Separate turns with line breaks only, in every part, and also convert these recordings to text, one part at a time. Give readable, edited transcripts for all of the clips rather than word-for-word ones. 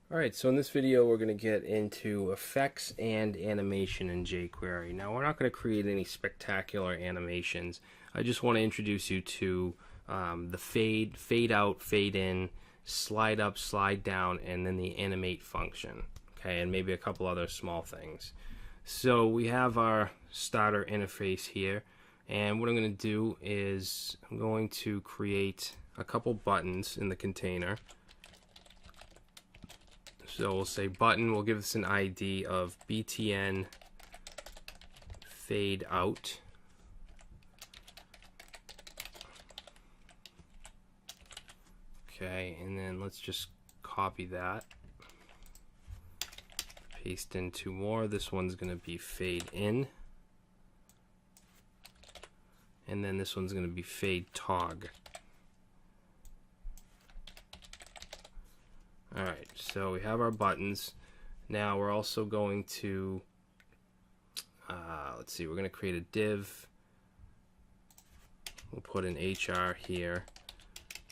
Alright, so in this video we're going to get into effects and animation in jQuery. Now we're not going to create any spectacular animations. I just want to introduce you to the fade out, fade in, slide up, slide down, and then the animate function. Okay, and maybe a couple other small things. So we have our starter interface here, and what I'm going to do is I'm going to create a couple buttons in the container. So we'll say button, we'll give this an ID of btn fade out. Okay, and then let's just copy that. Paste in two more. This one's going to be fade in. And then this one's going to be fade tog. Alright, so we have our buttons. Now we're also going to, let's see, we're going to create a div. We'll put an HR here,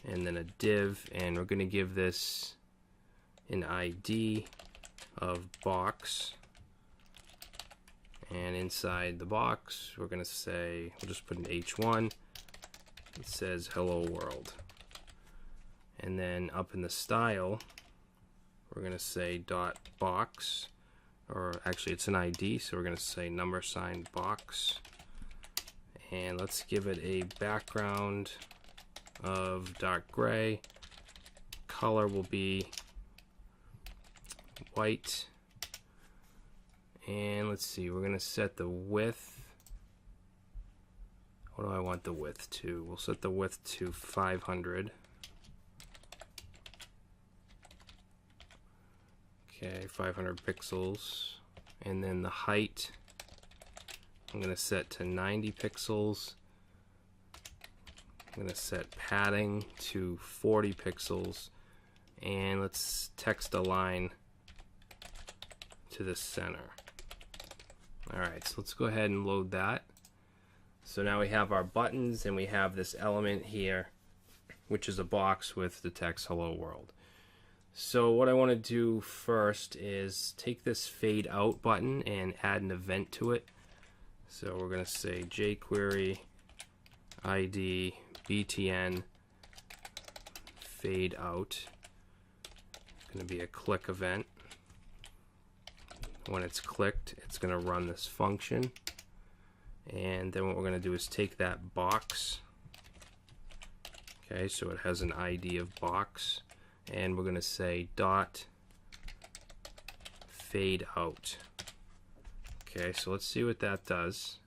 and then a div, and we're going to give this an ID of box. And inside the box, we're going to say, we'll just put an H1. It says hello world. And then up in the style, we're going to say dot box, or actually it's an ID, so we're going to say number sign box, and let's give it a background of dark gray. Color will be white, and let's see, we're going to set the width. What do I want the width to? We'll set the width to 500. Okay, 500 pixels, and then the height I'm going to set to 90 pixels. I'm going to set padding to 40 pixels, and let's text align to the center. Alright, so let's go ahead and load that. So now we have our buttons, and we have this element here, which is a box with the text hello world. So what I want to do first is take this fade out button and add an event to it. So we're going to say jQuery ID btn fade out. It's going to be a click event. When it's clicked, it's going to run this function. And then what we're going to do is take that box. Okay, so it has an ID of box. And we're going to say dot fade out. Okay, so let's see what that does.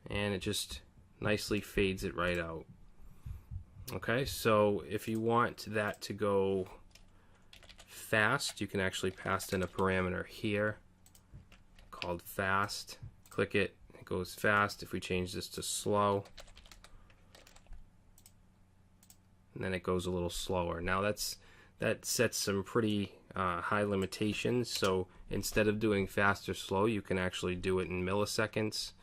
And it just nicely fades it right out. Okay, so if you want that to go fast, you can actually pass in a parameter here called fast. Click it, it goes fast. If we change this to slow, and then it goes a little slower. Now that sets some pretty high limitations, so instead of doing fast or slow, you can actually do it in milliseconds.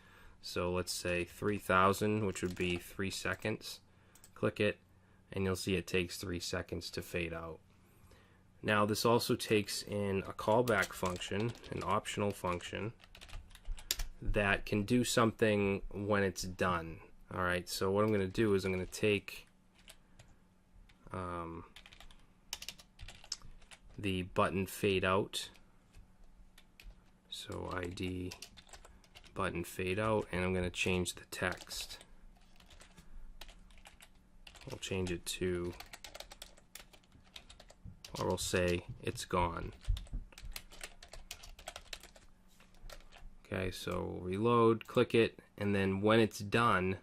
So let's say 3000, which would be 3 seconds. Click it, and you'll see it takes 3 seconds to fade out. Now this also takes in a callback function, an optional function, that can do something when it's done. Alright, so what I'm going to do is I'm going to take the button fade out, so ID button fade out, and I'm going to change the text. We'll change it to, or we'll say it's gone. Okay, so reload, click it, and then when it's done,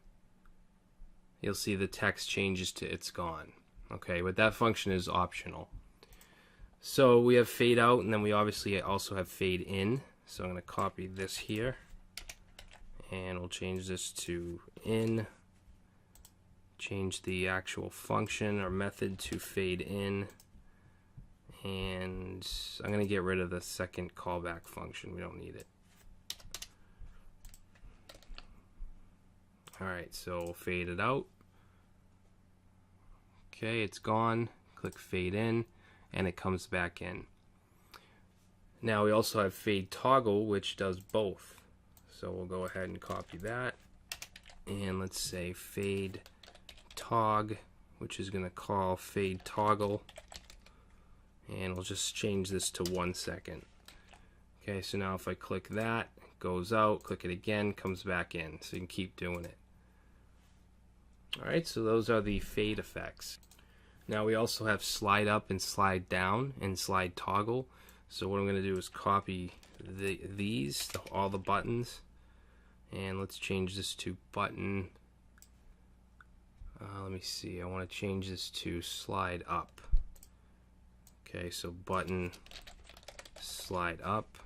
you'll see the text changes to it's gone. Okay, but that function is optional. So we have fade out, and then we obviously also have fade in. So I'm going to copy this here, and we'll change this to in. Change the actual function or method to fade in. And I'm going to get rid of the second callback function. We don't need it. Alright, so we'll fade it out. Okay, it's gone. Click fade in. and it comes back in. Now we also have fade toggle, which does both. So we'll go ahead and copy that, and let's say fade tog, which is going to call fade toggle, and we'll just change this to 1 second. Okay, so now if I click that, it goes out, click it again, comes back in, so you can keep doing it. Alright, so those are the fade effects. Now we also have slide up and slide down and slide toggle. So what I'm going to do is copy all the buttons, and let's change this to button. Let me see, I want to change this to slide up. Okay, so button slide up.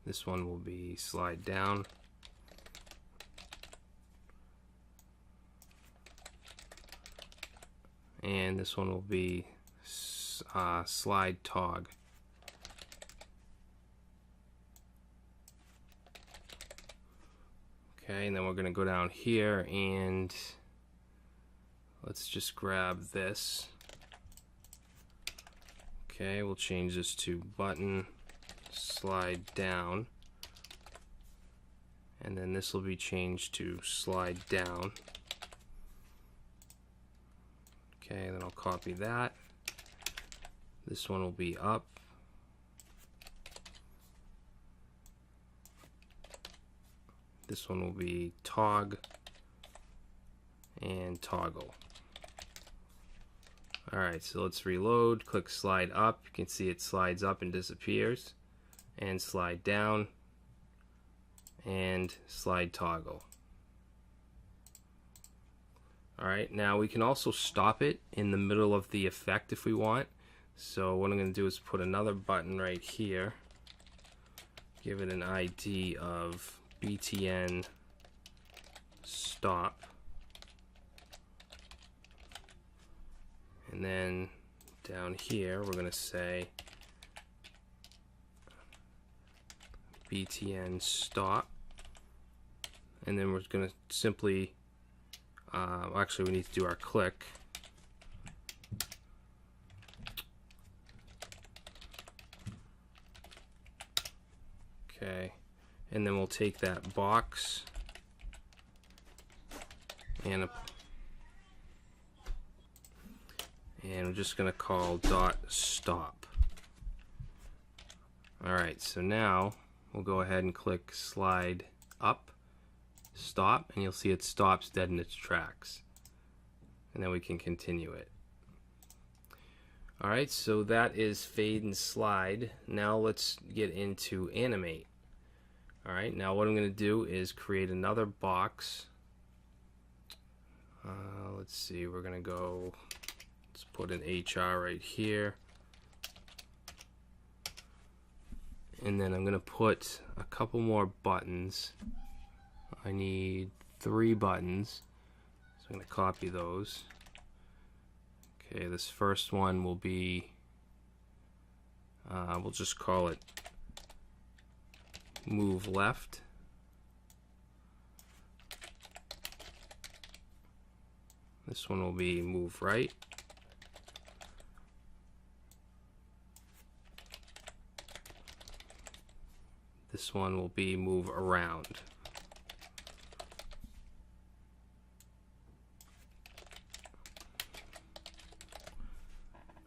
This one will be slide down. And this one will be slide tog. Okay, and then we're going to go down here and let's just grab this. Okay, we'll change this to button slide down, and then this will be changed to slide down. Okay, then I'll copy that. This one will be up. This one will be tog and toggle. Alright, so let's reload, click slide up. You can see it slides up and disappears, and slide down and slide toggle. Alright, now we can also stop it in the middle of the effect if we want. So what I'm going to do is put another button right here, give it an ID of BTN stop, and then down here we're going to say BTN stop, and then we're going to simply actually we need to do our click. Okay, and then we'll take that box and we're just going to call dot stop. Alright, so now we'll go ahead and click slide up, stop, and you'll see it stops dead in its tracks. And then we can continue it. Alright, so that is fade and slide. Now let's get into animate. Alright, now what I'm going to do is create another box. Let's see, we're going to go, let's put an HR right here. And then I'm going to put a couple more buttons. I need 3 buttons, so I'm going to copy those. Okay, this first one will be, we'll just call it move left. This one will be move right. This one will be move around.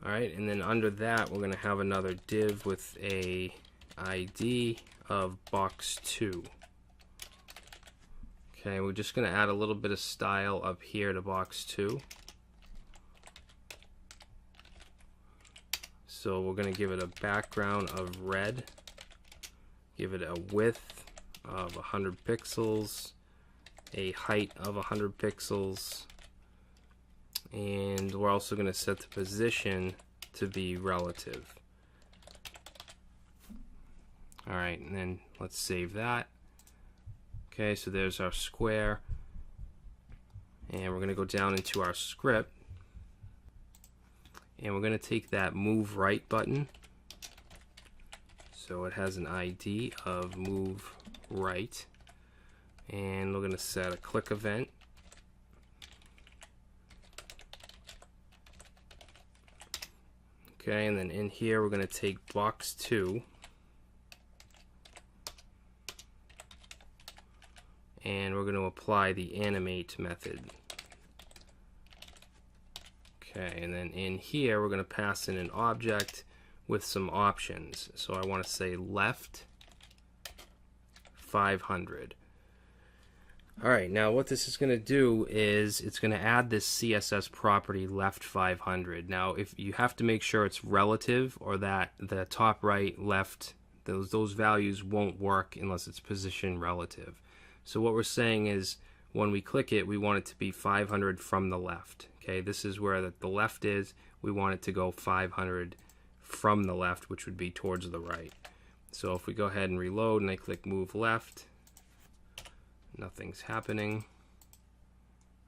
Alright, and then under that we're going to have another div with a ID of box2. Okay, we're just going to add a little bit of style up here to box2. So we're going to give it a background of red, give it a width of 100 pixels, a height of 100 pixels, and we're also going to set the position to be relative. Alright, and then let's save that. Okay, so there's our square, and we're going to go down into our script, and we're going to take that move right button, so it has an ID of move right, and we're going to set a click event, Okay, and then in here we're going to take box 2 and we're going to apply the animate method. Okay, and then in here we're going to pass in an object with some options. So I want to say left 500. Alright, now what this is going to do is it's going to add this CSS property left 500. Now if you have to make sure it's relative, or that the top right left, those values won't work unless it's position relative. So what we're saying is when we click it, we want it to be 500 from the left. Okay, this is where the left is. We want it to go 500 from the left, which would be towards the right. So if we go ahead and reload and I click move left, nothing's happening.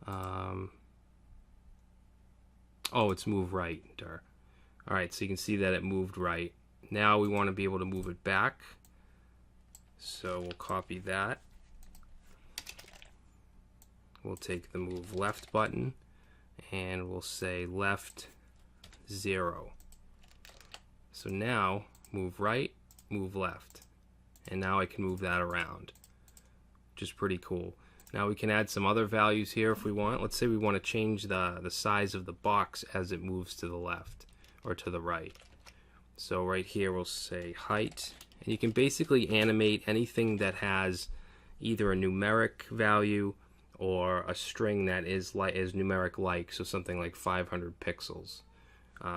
Oh, it's move right. Alright, so you can see that it moved right. Now we want to be able to move it back. So we'll copy that. We'll take the move left button and we'll say left 0. So now move right, move left. And now I can move that around, which is pretty cool. Now we can add some other values here if we want. Let's say we want to change the size of the box as it moves to the left or to the right. So right here we'll say height. And you can basically animate anything that has either a numeric value or a string that is numeric like, so something like 500 pixels,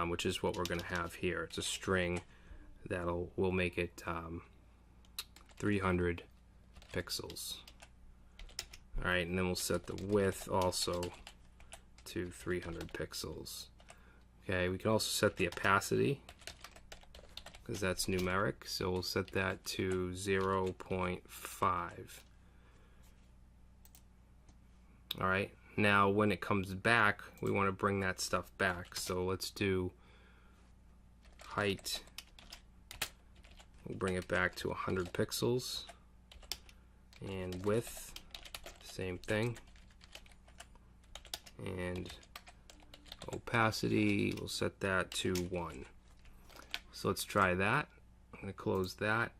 which is what we're going to have here. It's a string we'll make it 300 pixels. Alright, and then we'll set the width also to 300 pixels. Okay, we can also set the opacity because that's numeric, so we'll set that to 0.5. Alright, now when it comes back, we want to bring that stuff back. So let's do height. We'll bring it back to 100 pixels. And width, same thing. And opacity, we'll set that to 1. So let's try that. I'm going to close that.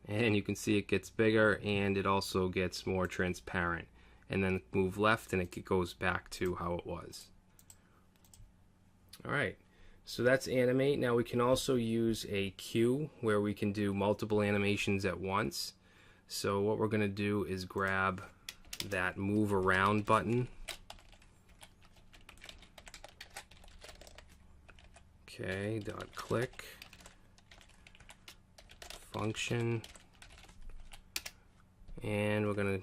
And you can see it gets bigger and it also gets more transparent. And then move left and it goes back to how it was. Alright, so that's animate. Now we can also use a queue where we can do multiple animations at once. So what we're going to do is grab that move around button. Okay, dot click, function, and we're going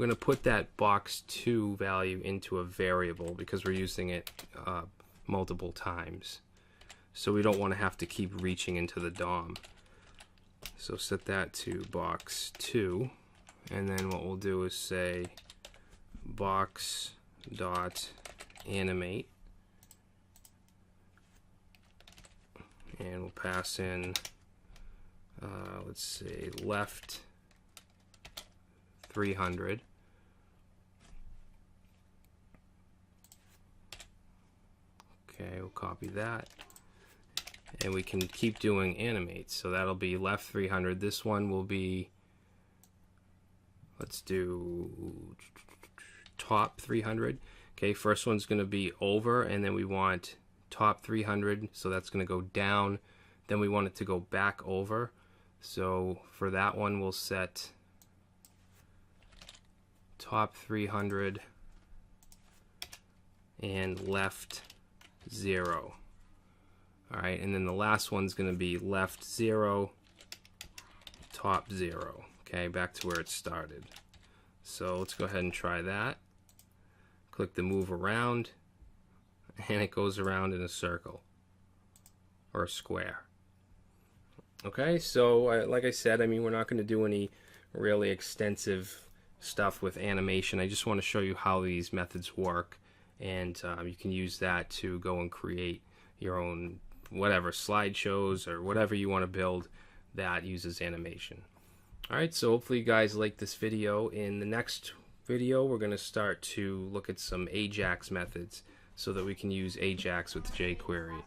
to put that box 2 value into a variable because we're using it multiple times. So we don't want to have to keep reaching into the DOM. So set that to box 2, and then what we'll do is say box dot animate, and we'll pass in let's say left 300. Okay, we'll copy that. And we can keep doing animates. So that'll be left 300. This one will be, let's do top 300. Okay, first one's going to be over, and then we want top 300. So that's going to go down. Then we want it to go back over. So for that one, we'll set top 300 and left 0. Alright, and then the last one's going to be left 0, top 0. Okay, back to where it started. So let's go ahead and try that. Click the move around, and it goes around in a circle or a square. Okay, so like I said, I mean, we're not going to do any really extensive stuff with animation. I just want to show you how these methods work, and you can use that to go and create your own whatever slideshows or whatever you want to build that uses animation. Alright, so hopefully you guys like this video. In the next video we're going to start to look at some AJAX methods so that we can use AJAX with jQuery.